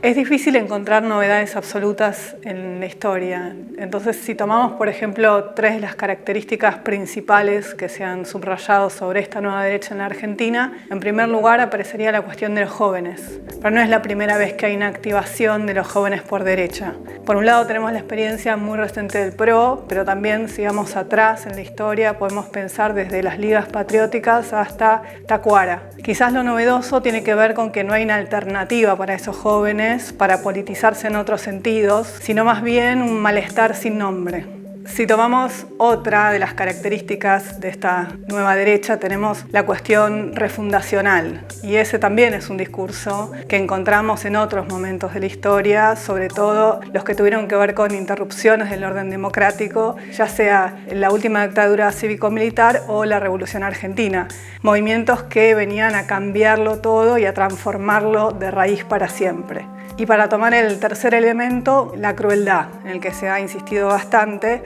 Es difícil encontrar novedades absolutas en la historia. Entonces, si tomamos, por ejemplo, tres de las características principales que se han subrayado sobre esta nueva derecha en la Argentina, en primer lugar aparecería la cuestión de los jóvenes. Pero no es la primera vez que hay una activación de los jóvenes por derecha. Por un lado tenemos la experiencia muy reciente del PRO, pero también si vamos atrás en la historia podemos pensar desde las ligas patrióticas hasta Tacuara. Quizás lo novedoso tiene que ver con que no hay una alternativa para esos jóvenes para politizarse en otros sentidos, sino más bien un malestar sin nombre. Si tomamos otra de las características de esta nueva derecha, tenemos la cuestión refundacional. Y ese también es un discurso que encontramos en otros momentos de la historia, sobre todo los que tuvieron que ver con interrupciones del orden democrático, ya sea en la última dictadura cívico-militar o la Revolución Argentina. Movimientos que venían a cambiarlo todo y a transformarlo de raíz para siempre. Y para tomar el tercer elemento, la crueldad, en el que se ha insistido bastante,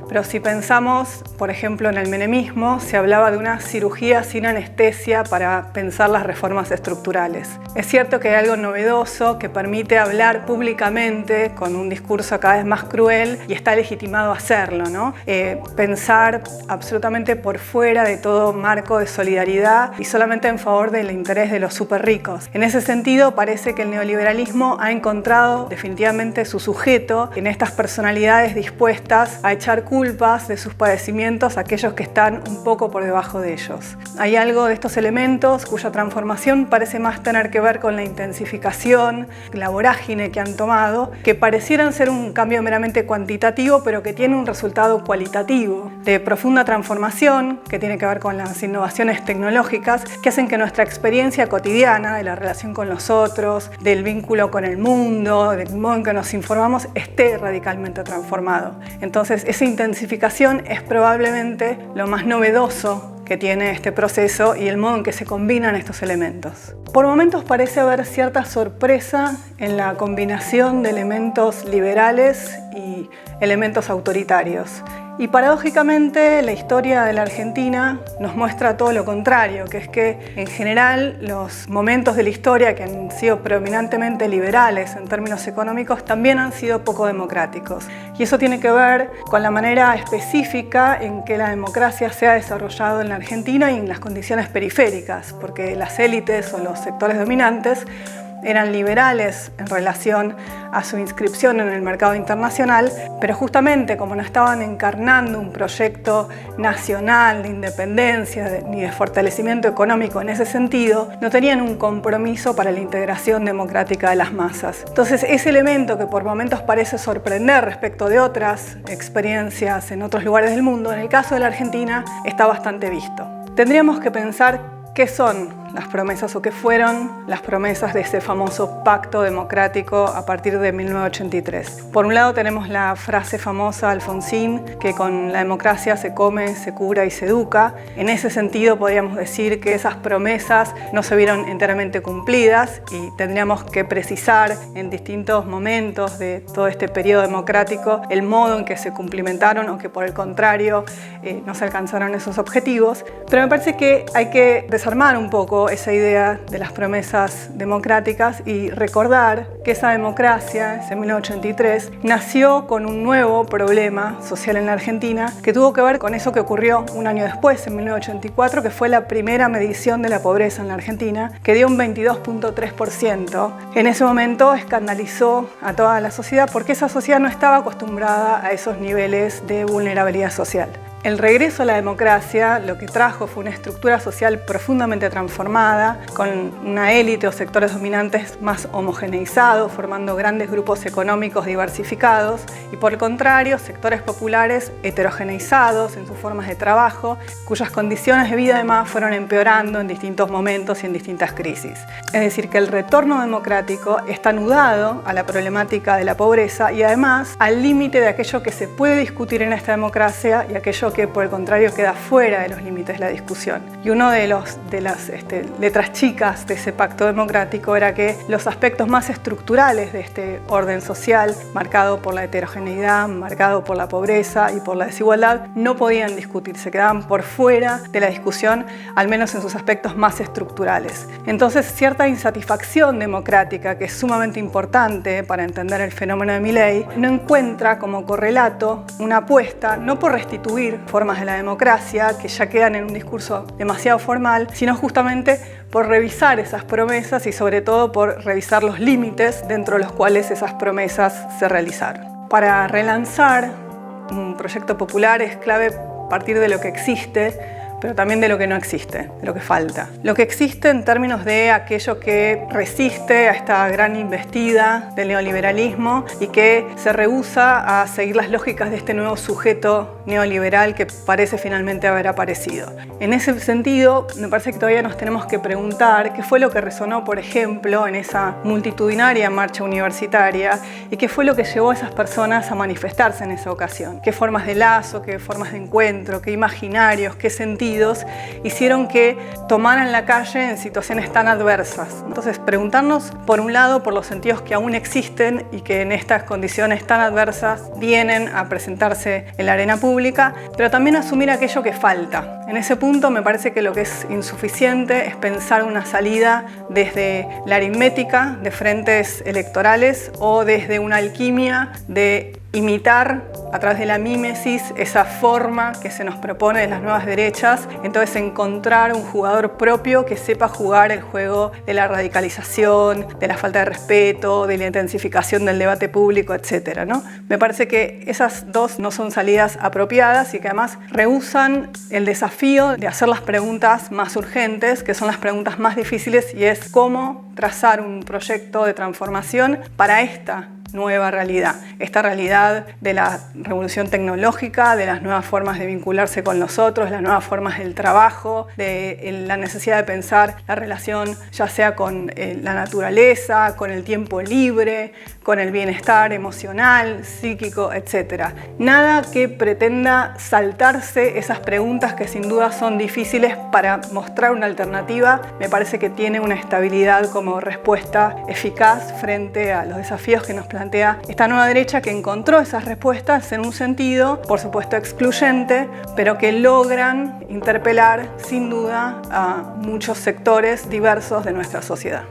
pero si pensamos, por ejemplo, en el menemismo, se hablaba de una cirugía sin anestesia para pensar las reformas estructurales. Es cierto que hay algo novedoso que permite hablar públicamente con un discurso cada vez más cruel y está legitimado hacerlo, ¿no? Pensar absolutamente por fuera de todo marco de solidaridad y solamente en favor del interés de los súper ricos. En ese sentido, parece que el neoliberalismo ha encontrado definitivamente su sujeto en estas personalidades dispuestas a echar culpas de sus padecimientos a aquellos que están un poco por debajo de ellos. Hay algo de estos elementos cuya transformación parece más tener que ver con la intensificación, la vorágine que han tomado, que parecieran ser un cambio meramente cuantitativo, pero que tiene un resultado cualitativo, de profunda transformación, que tiene que ver con las innovaciones tecnológicas, que hacen que nuestra experiencia cotidiana de la relación con los otros, del vínculo con el mundo, del modo en que nos informamos, esté radicalmente transformado. Entonces, esa intensificación es probablemente lo más novedoso que tiene este proceso y el modo en que se combinan estos elementos. Por momentos parece haber cierta sorpresa en la combinación de elementos liberales y elementos autoritarios. Y paradójicamente la historia de la Argentina nos muestra todo lo contrario, que es que en general los momentos de la historia que han sido predominantemente liberales en términos económicos también han sido poco democráticos. Y eso tiene que ver con la manera específica en que la democracia se ha desarrollado en la Argentina y en las condiciones periféricas, porque las élites o los sectores dominantes eran liberales en relación a su inscripción en el mercado internacional, pero justamente como no estaban encarnando un proyecto nacional de independencia ni de fortalecimiento económico en ese sentido, no tenían un compromiso para la integración democrática de las masas. Entonces, ese elemento que por momentos parece sorprender respecto de otras experiencias en otros lugares del mundo, en el caso de la Argentina está bastante visto. Tendríamos que pensar qué son las promesas o qué fueron las promesas de ese famoso pacto democrático a partir de 1983. Por un lado tenemos la frase famosa de Alfonsín, que con la democracia se come, se cura y se educa. En ese sentido podríamos decir que esas promesas no se vieron enteramente cumplidas y tendríamos que precisar en distintos momentos de todo este periodo democrático el modo en que se cumplimentaron o que por el contrario no se alcanzaron esos objetivos. Pero me parece que hay que desarmar un poco esa idea de las promesas democráticas y recordar que esa democracia, ese 1983, nació con un nuevo problema social en la Argentina que tuvo que ver con eso que ocurrió un año después, en 1984, que fue la primera medición de la pobreza en la Argentina, que dio un 22.3%. En ese momento escandalizó a toda la sociedad porque esa sociedad no estaba acostumbrada a esos niveles de vulnerabilidad social. El regreso a la democracia lo que trajo fue una estructura social profundamente transformada, con una élite o sectores dominantes más homogeneizados, formando grandes grupos económicos diversificados, y por el contrario, sectores populares heterogeneizados en sus formas de trabajo, cuyas condiciones de vida además fueron empeorando en distintos momentos y en distintas crisis. Es decir, que el retorno democrático está anudado a la problemática de la pobreza y además al límite de aquello que se puede discutir en esta democracia y aquello que por el contrario queda fuera de los límites de la discusión. Y uno de las letras chicas de ese pacto democrático era que los aspectos más estructurales de este orden social, marcado por la heterogeneidad, marcado por la pobreza y por la desigualdad, no podían discutirse, quedaban por fuera de la discusión, al menos en sus aspectos más estructurales. Entonces, cierta insatisfacción democrática, que es sumamente importante para entender el fenómeno de Milei, no encuentra como correlato una apuesta, no por restituir formas de la democracia, que ya quedan en un discurso demasiado formal, sino justamente por revisar esas promesas y sobre todo por revisar los límites dentro de los cuales esas promesas se realizaron. Para relanzar un proyecto popular es clave partir de lo que existe, pero también de lo que no existe, de lo que falta. Lo que existe en términos de aquello que resiste a esta gran embestida del neoliberalismo y que se rehúsa a seguir las lógicas de este nuevo sujeto neoliberal que parece finalmente haber aparecido. En ese sentido, me parece que todavía nos tenemos que preguntar qué fue lo que resonó, por ejemplo, en esa multitudinaria marcha universitaria y qué fue lo que llevó a esas personas a manifestarse en esa ocasión. Qué formas de lazo, qué formas de encuentro, qué imaginarios, qué sentidos hicieron que tomaran la calle en situaciones tan adversas. Entonces, preguntarnos, por un lado, por los sentidos que aún existen y que en estas condiciones tan adversas vienen a presentarse en la arena pública, pero también asumir aquello que falta. En ese punto me parece que lo que es insuficiente es pensar una salida desde la aritmética de frentes electorales o desde una alquimia de imitar a través de la mímesis esa forma que se nos propone de las nuevas derechas, entonces encontrar un jugador propio que sepa jugar el juego de la radicalización, de la falta de respeto, de la intensificación del debate público, etc., ¿no? Me parece que esas dos no son salidas apropiadas y que además rehúsan el desafío de hacer las preguntas más urgentes, que son las preguntas más difíciles, y es cómo trazar un proyecto de transformación para esta nueva realidad. Esta realidad de la revolución tecnológica, de las nuevas formas de vincularse con los otros, las nuevas formas del trabajo, de la necesidad de pensar la relación ya sea con la naturaleza, con el tiempo libre, con el bienestar emocional, psíquico, etc. Nada que pretenda saltarse esas preguntas que sin duda son difíciles para mostrar una alternativa. Me parece que tiene una estabilidad como respuesta eficaz frente a los desafíos que nos plantea esta nueva derecha, que encontró esas respuestas en un sentido, por supuesto, excluyente, pero que logran interpelar sin duda a muchos sectores diversos de nuestra sociedad.